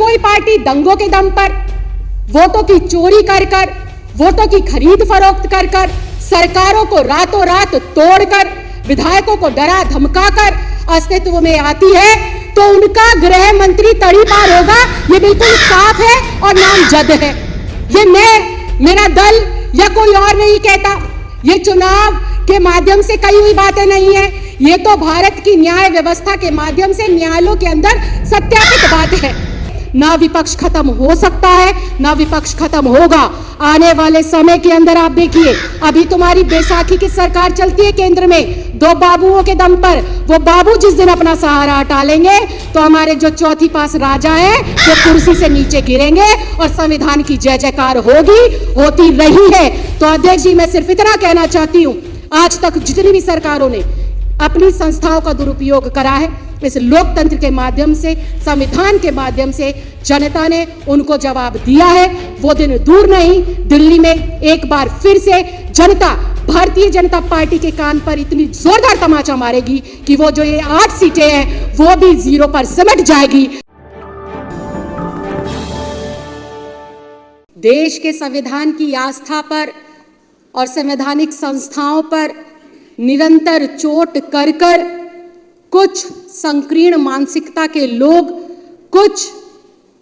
कोई पार्टी दंगों के दम पर, वोटों की चोरी कर कर, वोटों की खरीद फरोख्त कर कर, सरकारों को रातों रात तोड़कर, विधायकों को डरा धमकाकर अस्तित्व में आती है, तो उनका गृह मंत्री तड़ीपार होगा, ये बिल्कुल साफ है और नामजद है। ये मैं, मेरा दल या कोई और नहीं कहता, ये चुनाव के माध्यम से कही हुई बातें नहीं है, ये तो भारत की न्याय व्यवस्था के माध्यम से न्यायालयों के अंदर सत्यापित बात है। ना विपक्ष खत्म हो सकता है, ना विपक्ष खत्म होगा। आने वाले समय के अंदर आप देखिए, अभी तुम्हारी बैसाखी की सरकार चलती है केंद्र में, दो बाबुओं के दम पर। वो बाबू जिस दिन अपना सहारा हटा लेंगे तो हमारे जो चौथी पास राजा है वो कुर्सी से नीचे गिरेंगे और संविधान की जय जयकार होगी, होती रही है। तो अध्यक्ष जी, मैं सिर्फ इतना कहना चाहती हूँ, आज तक जितनी भी सरकारों ने अपनी संस्थाओं का दुरुपयोग करा है, इस लोकतंत्र के माध्यम से, संविधान के माध्यम से जनता ने उनको जवाब दिया है। वो दिन दूर नहीं, दिल्ली में एक बार फिर से जनता भारतीय जनता पार्टी के कान पर इतनी जोरदार तमाचा मारेगी कि वो जो ये 8 सीटें हैं वो भी 0 पर सिमट जाएगी। देश के संविधान की आस्था पर और संवैधानिक संस्थाओं पर निरंतर चोट कर कर कुछ संकीर्ण मानसिकता के लोग, कुछ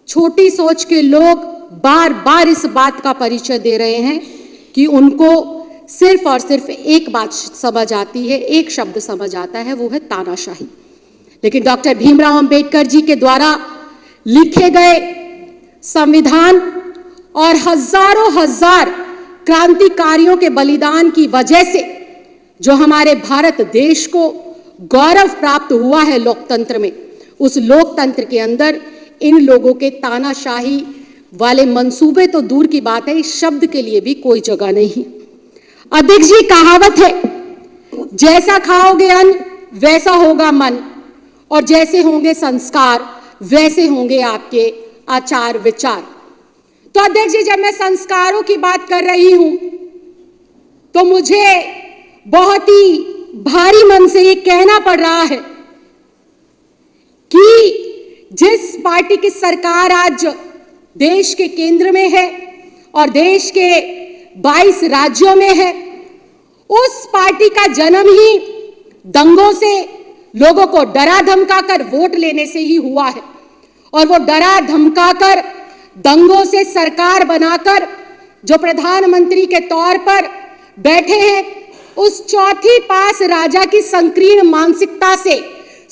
छोटी सोच के लोग बार बार इस बात का परिचय दे रहे हैं कि उनको सिर्फ और सिर्फ एक बात समझ आती है, एक शब्द समझ आता है, वो है तानाशाही। लेकिन डॉक्टर भीमराव अंबेडकर जी के द्वारा लिखे गए संविधान और हजारों हजार क्रांतिकारियों के बलिदान की वजह से जो हमारे भारत देश को गौरव प्राप्त हुआ है लोकतंत्र में, उस लोकतंत्र के अंदर इन लोगों के तानाशाही वाले मंसूबे तो दूर की बात है, इस शब्द के लिए भी कोई जगह नहीं। अध्यक्ष जी, कहावत है, जैसा खाओगे अन्न वैसा होगा मन, और जैसे होंगे संस्कार वैसे होंगे आपके आचार विचार। तो अध्यक्ष जी, जब मैं संस्कारों की बात कर रही हूं तो मुझे बहुत ही भारी मन से ये कहना पड़ रहा है कि जिस पार्टी की सरकार आज देश के केंद्र में है और देश के 22 राज्यों में है, उस पार्टी का जन्म ही दंगों से, लोगों को डरा धमकाकर वोट लेने से ही हुआ है। और वो डरा धमकाकर, दंगों से सरकार बनाकर जो प्रधानमंत्री के तौर पर बैठे हैं, उस चौथी पास राजा की संकीर्ण मानसिकता से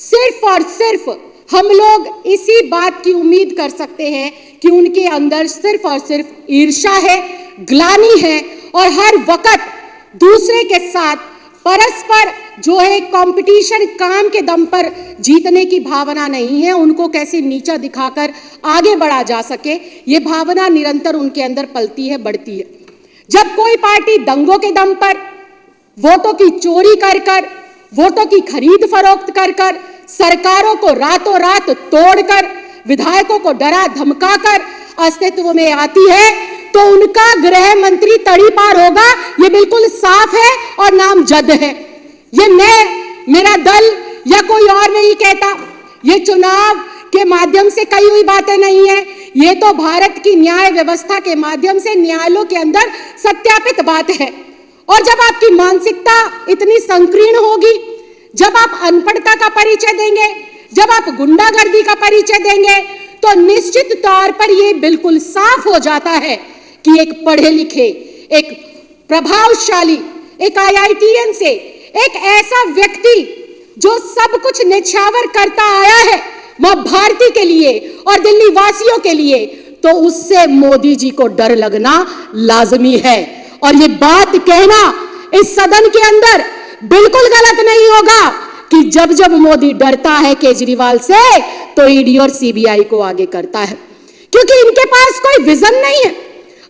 सिर्फ और सिर्फ हम लोग इसी बात की उम्मीद कर सकते हैं कि उनके अंदर सिर्फ और सिर्फ ईर्ष्या है, ग्लानि है, और हर वक्त दूसरे के साथ परस्पर जो है कंपटीशन, काम के दम पर जीतने की भावना नहीं है। उनको कैसे नीचा दिखाकर आगे बढ़ा जा सके, ये भावना निरंतर उनके अंदर पलती है, बढ़ती है। जब कोई पार्टी दंगों के दम पर, वोटों की चोरी कर कर, वोटों की खरीद फरोख्त कर कर, सरकारों को रातों रात तोड़कर, विधायकों को डरा धमकाकर अस्तित्व में आती है, तो उनका गृह मंत्री तड़ीपार होगा, ये बिल्कुल साफ है और नामजद है। ये मैं, मेरा दल या कोई और नहीं कहता, ये चुनाव के माध्यम से कही हुई बातें नहीं है, ये तो भारत की न्याय व्यवस्था के माध्यम से न्यायालयों के अंदर सत्यापित बात है। और जब आपकी मानसिकता इतनी संकीर्ण होगी, जब आप अनपढ़ता का परिचय देंगे, जब आप गुंडागर्दी का परिचय देंगे, तो निश्चित तौर पर यह बिल्कुल साफ हो जाता है कि एक पढ़े लिखे, एक प्रभावशाली, एक IITN से एक ऐसा व्यक्ति जो सब कुछ निछावर करता आया है वह भारती के लिए और दिल्ली वासियों के लिए, तो उससे मोदी जी को डर लगना लाजमी है। और ये बात कहना इस सदन के अंदर बिल्कुल गलत नहीं होगा कि जब जब मोदी डरता है केजरीवाल से, तो ईडी और CBI को आगे करता है, क्योंकि इनके पास कोई विजन नहीं है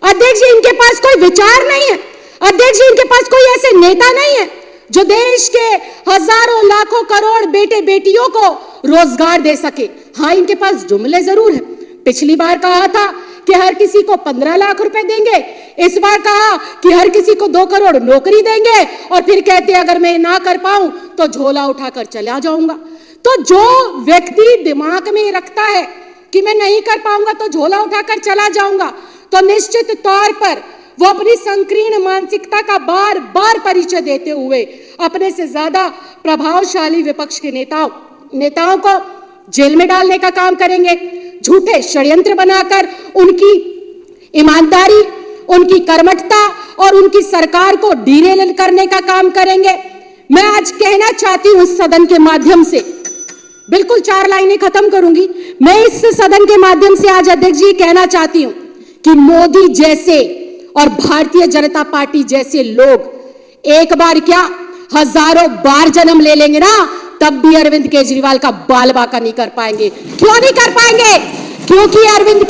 अध्यक्ष जी, इनके पास कोई विचार नहीं है अध्यक्ष जी, इनके पास कोई ऐसे नेता नहीं है जो देश के हजारों लाखों करोड़ बेटे बेटियों को रोजगार दे सके। हाँ, इनके पास जुमले जरूर है। पिछली बार कहा था कि हर किसी को 15 लाख रुपए देंगे, इस बार कहा कि हर किसी को 2 करोड़ नौकरी देंगे, और फिर कहते अगर मैं ना कर पाऊं तो झोला उठाकर चला जाऊंगा। तो जो व्यक्ति दिमाग में रखता है कि मैं नहीं कर पाऊंगा तो झोला उठाकर चला जाऊंगा, तो निश्चित तौर पर वो अपनी संकीर्ण मानसिकता का बार बार परिचय देते हुए अपने से ज्यादा प्रभावशाली विपक्ष के नेताओं को जेल में डालने का काम करेंगे, झूठे षड्यंत्र बनाकर उनकी ईमानदारी, उनकी कर्मठता और उनकी सरकार को डीरेल करने का काम करेंगे। मैं आज कहना चाहती हूं इस सदन के माध्यम से, बिल्कुल 4 लाइनें खत्म करूंगी। मैं इस सदन के माध्यम से आज अध्यक्ष जी कहना चाहती हूं कि मोदी जैसे और भारतीय जनता पार्टी जैसे लोग एक बार क्या हजारों बार जन्म ले लेंगे ना, तब भी अरविंद केजरीवाल का बाल बांका नहीं कर पाएंगे। क्यों नहीं कर पाएंगे? क्योंकि अरविंद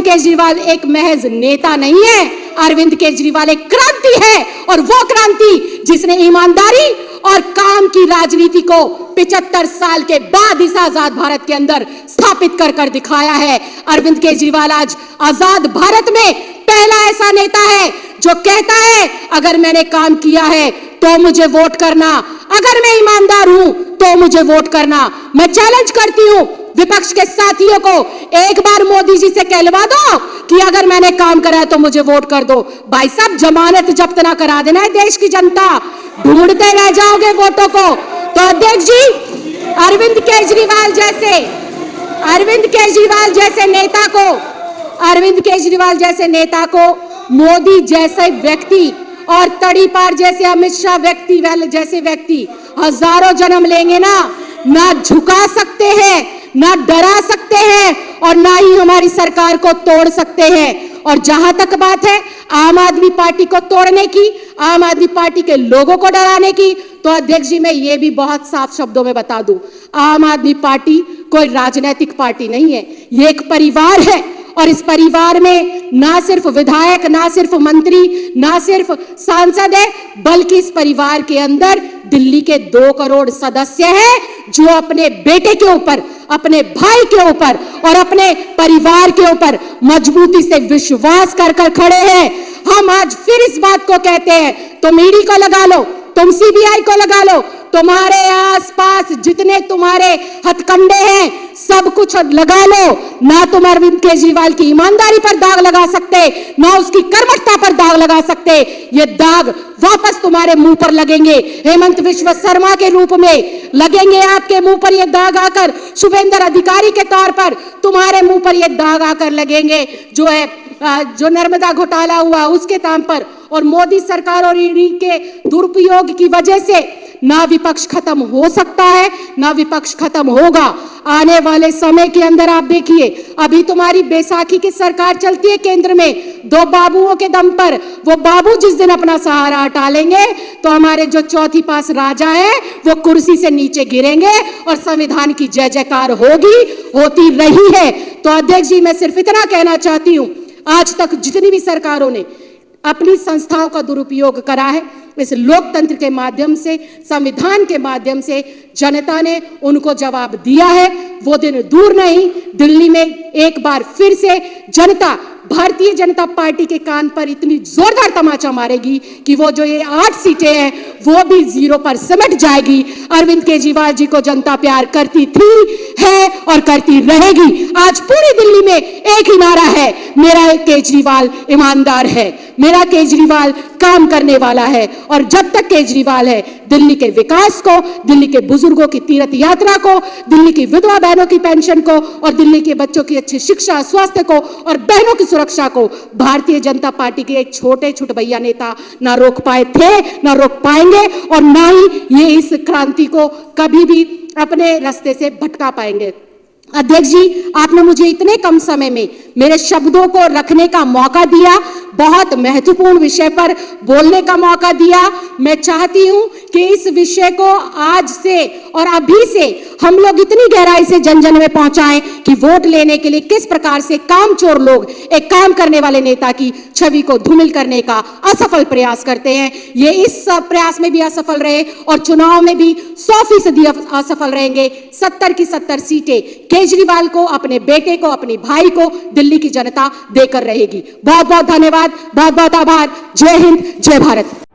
केजरीवाल एक महज नेता नहीं है, अरविंद केजरीवाल एक क्रांति है, और वो क्रांति जिसने ईमानदारी और काम की राजनीति को 75 साल के बाद इस आजाद भारत के अंदर स्थापित कर दिखाया है। अरविंद केजरीवाल आज आजाद भारत में पहला ऐसा नेता है जो कहता है अगर मैंने काम किया है तो मुझे वोट करना, अगर मैं ईमानदार हूं तो मुझे वोट करना। मैं चैलेंज करती हूं विपक्ष के साथियों को, एक बार मोदी जी से कहलवा दो कि अगर मैंने काम करा है तो मुझे वोट कर दो। भाई साहब, जमानत जब्त ना करा देना है देश की जनता, ढूंढते रह जाओगे वोटों को। तो अध्यक्ष जी, अरविंद केजरीवाल जैसे नेता को मोदी जैसे व्यक्ति और तड़ीपार जैसे अमित शाह जैसे व्यक्ति हजारों जन्म लेंगे ना झुका सकते हैं, ना डरा सकते हैं, और ना ही हमारी सरकार को तोड़ सकते हैं। और जहां तक बात है आम आदमी पार्टी को तोड़ने की, आम आदमी पार्टी के लोगों को डराने की, तो अध्यक्ष जी मैं ये भी बहुत साफ शब्दों में बता दूं, आम आदमी पार्टी कोई राजनीतिक पार्टी नहीं है, ये एक परिवार है। और इस परिवार में ना सिर्फ विधायक, ना सिर्फ मंत्री, ना सिर्फ सांसद है, बल्कि इस परिवार के अंदर दिल्ली के 2 करोड़ सदस्य हैं जो अपने बेटे के ऊपर, अपने भाई के ऊपर और अपने परिवार के ऊपर मजबूती से विश्वास कर खड़े हैं। हम आज फिर इस बात को कहते हैं, तुम ईडी को लगा लो, तुम सीबीआई को लगा लो, तुम्हारे आसपास जितने तुम्हारे हथकंडे हैं सब कुछ लगा लो, ना तुम अरविंद केजरीवाल की ईमानदारी पर दाग लगा सकते, ना उसकी कर्मठता पर दाग लगा सकते। ये दाग वापस तुम्हारे मुंह पर लगेंगे, हेमंत बिश्व शर्मा के रूप में लगेंगे आपके मुंह पर ये दाग आकर, शुभेंद्र अधिकारी के तौर पर तुम्हारे मुंह पर ये दाग आकर लगेंगे, जो नर्मदा घोटाला हुआ उसके नाम पर। और मोदी सरकार और ईडी के दुरुपयोग की वजह से ना विपक्ष खत्म हो सकता है, ना विपक्ष खत्म होगा। आने वाले समय के अंदर आप देखिए, अभी तुम्हारी बैसाखी की सरकार चलती है केंद्र में 2 बाबुओं के दम पर। वो बाबू जिस दिन अपना सहारा हटा लेंगे तो हमारे जो चौथी पास राजा है वो कुर्सी से नीचे गिरेंगे और संविधान की जय जयकार होती रही है। तो अध्यक्ष जी, मैं सिर्फ इतना कहना चाहती हूं, आज तक जितनी भी सरकारों ने अपनी संस्थाओं का दुरुपयोग करा है, इस लोकतंत्र के माध्यम से, संविधान के माध्यम से जनता ने उनको जवाब दिया है। वो दिन दूर नहीं, दिल्ली में एक बार फिर से जनता भारतीय जनता पार्टी के कान पर इतनी जोरदार तमाचा मारेगी कि वो जो ये 8 सीटें हैं वो भी 0 पर सिमट जाएगी। अरविंद केजरीवाल जी को जनता प्यार करती थी, है और करती रहेगी। आज पूरी दिल्ली में एक ही नारा है, मेरा केजरीवाल ईमानदार है, मेरा केजरीवाल काम करने वाला है। और जब तक केजरीवाल है, दिल्ली के विकास को, दिल्ली के बुजुर्गों की तीर्थ यात्रा को, दिल्ली की विधवा बहनों की पेंशन को और दिल्ली के बच्चों की अच्छी शिक्षा, स्वास्थ्य को और बहनों की सुरक्षा को भारतीय जनता पार्टी के एक छोटे छुटभैया नेता ना रोक पाए थे, ना रोक पाएंगे, और ना ही ये इस क्रांति को कभी भी अपने रास्ते से भटका पाएंगे। अध्यक्ष जी, आपने मुझे इतने कम समय में मेरे शब्दों को रखने का मौका दिया, बहुत महत्वपूर्ण विषय पर बोलने का मौका दिया। मैं चाहती हूं कि इस विषय को आज से और अभी से हम लोग इतनी गहराई से जन जन में पहुंचाएं कि वोट लेने के लिए किस प्रकार से कामचोर लोग एक काम करने वाले नेता की छवि को धूमिल करने का असफल प्रयास करते हैं। ये इस प्रयास में भी असफल रहे और चुनाव में भी 100% असफल रहेंगे। 70 की 70 सीटें केजरीवाल को, अपने बेटे को, अपने भाई को दिल्ली की जनता देकर रहेगी। बहुत बहुत धन्यवाद, बहुत बहुत आभार। जय हिंद, जय भारत।